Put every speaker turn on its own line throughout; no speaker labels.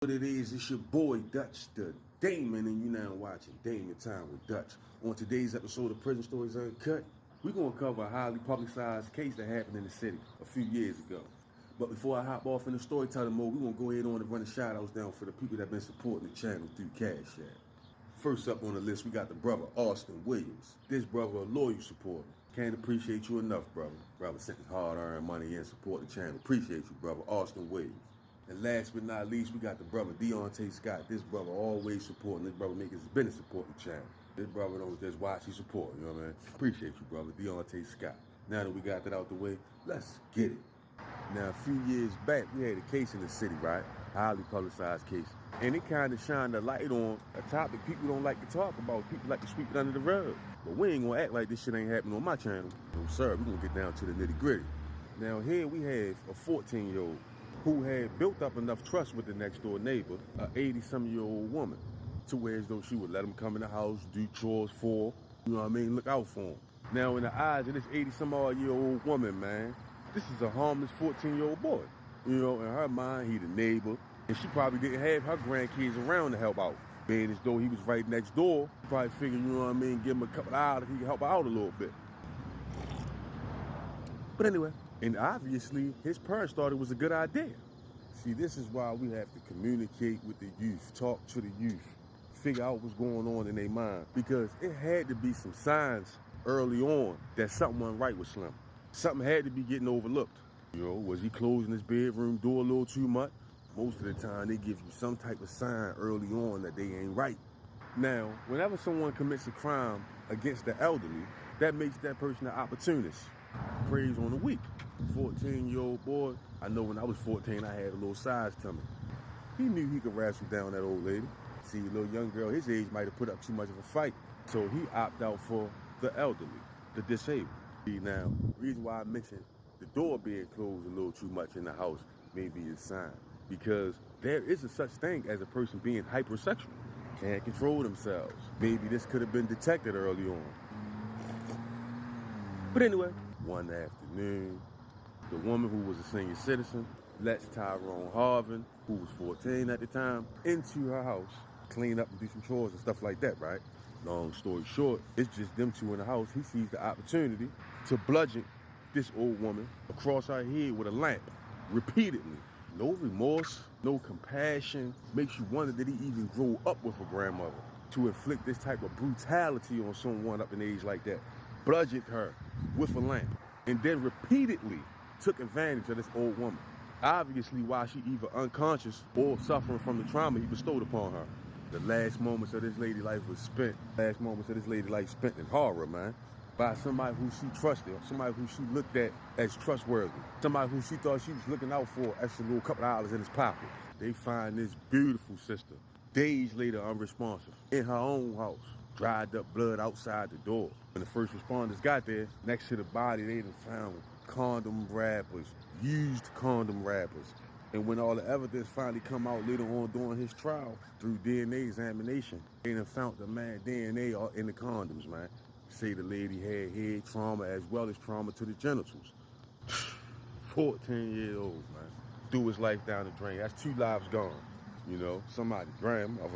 What it is, it's your boy Dutch, the Damon, and you now watching Damon Time with Dutch. On today's episode of Prison Stories Uncut, we're going to cover a highly publicized case that happened in the city a few years ago. But before I hop off in the storytelling mode, we're going to go ahead on and run the shout-outs down for the people that have been supporting the channel through Cash App. First up on the list, we got the brother Austin Williams. This brother a loyal supporter. Can't appreciate you enough, brother. Brother sent his hard-earned money in support the channel. Appreciate you, brother Austin Williams. And last but not least, we got the brother Deontay Scott. This brother always supporting. This brother making his business supporting the channel. This brother don't just watch, he support. You know what I mean? Appreciate you, brother Deontay Scott. Now that we got that out the way, let's get it. Now, a few years back, we had a case in the city, right? Highly publicized case. And it kind of shined a light on a topic people don't like to talk about. People like to sweep it under the rug. But we ain't gonna act like this shit ain't happening on my channel. No, sir, we're gonna get down to the nitty gritty. Now, here we have a 14-year-old who had built up enough trust with the next door neighbor, a 80-some-year-old woman, to where as though she would let him come in the house, do chores for, you know what I mean, look out for him. Now, in the eyes of this 80-some-odd-year-old woman, man, this is a harmless 14-year-old boy. You know, in her mind, he the neighbor, and she probably didn't have her grandkids around to help out. Being as though he was right next door, probably figured, you know what I mean, give him a couple of hours, he could help her out a little bit. But anyway, and obviously, his parents thought it was a good idea. See, this is why we have to communicate with the youth, talk to the youth, figure out what's going on in their mind. Because it had to be some signs early on that something wasn't right with Slim. Something had to be getting overlooked. You know, was he closing his bedroom door a little too much? Most of the time, they give you some type of sign early on that they ain't right. Now, whenever someone commits a crime against the elderly, that makes that person an opportunist. Preys on the weak. 14-year-old boy, I know when I was 14, I had a little size tummy. He knew he could wrestle down that old lady. See, a little young girl his age might have put up too much of a fight. So he opted out for the elderly, the disabled. Now, the reason why I mentioned the door being closed a little too much in the house may be a sign. Because there is a such thing as a person being hypersexual. Can't control themselves. Maybe this could have been detected early on. But anyway, one afternoon, the woman who was a senior citizen lets Tyrone Harvin, who was 14 at the time, into her house, clean up and do some chores and stuff like that, right? Long story short, it's just them two in the house. He sees the opportunity to bludgeon this old woman across her head with a lamp, repeatedly. No remorse, no compassion. Makes you wonder, did he even grow up with a grandmother to inflict this type of brutality on someone up in age like that? Bludgeoned her with a lamp, and then repeatedly took advantage of this old woman. Obviously, while she either unconscious or suffering from the trauma he bestowed upon her. The last moments of this lady's life was spent. Last moments of this lady's life spent in horror, man. By somebody who she trusted, somebody who she looked at as trustworthy, somebody who she thought she was looking out for extra little couple of dollars in his pocket. They find this beautiful sister, days later unresponsive, in her own house. Dried up blood outside the door. When the first responders got there, next to the body, they done found condom wrappers, used condom wrappers. And when all the evidence finally come out later on during his trial, through DNA examination, they done found the man DNA in the condoms, man. Say the lady had head trauma as well as trauma to the genitals. 14-year-old, man. Threw his life down the drain. That's 2 lives gone. You know, somebody's grandmother,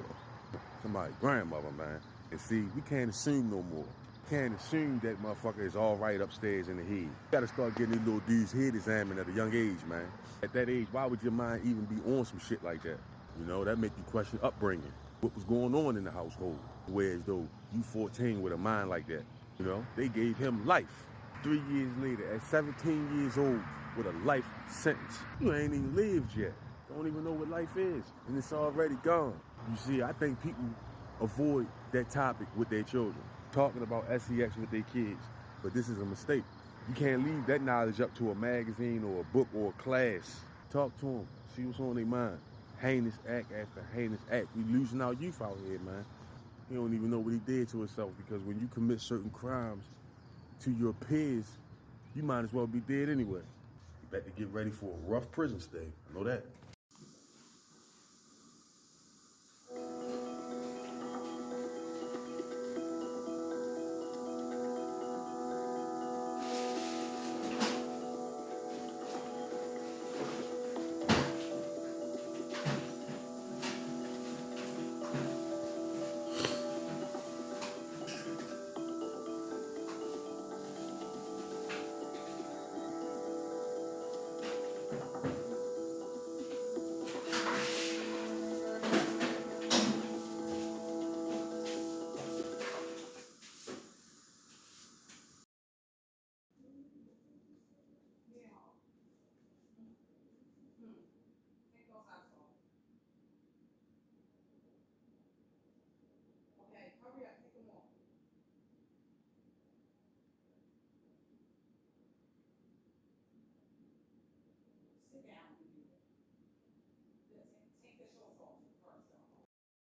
man. And see, we can't assume no more. Can't assume that motherfucker is all right upstairs in the head. You gotta start getting these little dudes' head examined at a young age, man. At that age, why would your mind even be on some shit like that? You know, that make you question upbringing. What was going on in the household? Whereas though you 14 with a mind like that, you know, they gave him life. 3 years later, at 17 years old, with a life sentence. You ain't even lived yet. Don't even know what life is, and it's already gone. You see, I think people avoid that topic with their children, talking about sex with their kids, but this is a mistake. You can't leave that knowledge up to a magazine or a book or a class. Talk to them, see what's on their mind. Heinous act after heinous act. We losing our youth out here, man. He don't even know what he did to himself, because when you commit certain crimes to your peers, you might as well be dead anyway. You better get ready for a rough prison stay. I know that.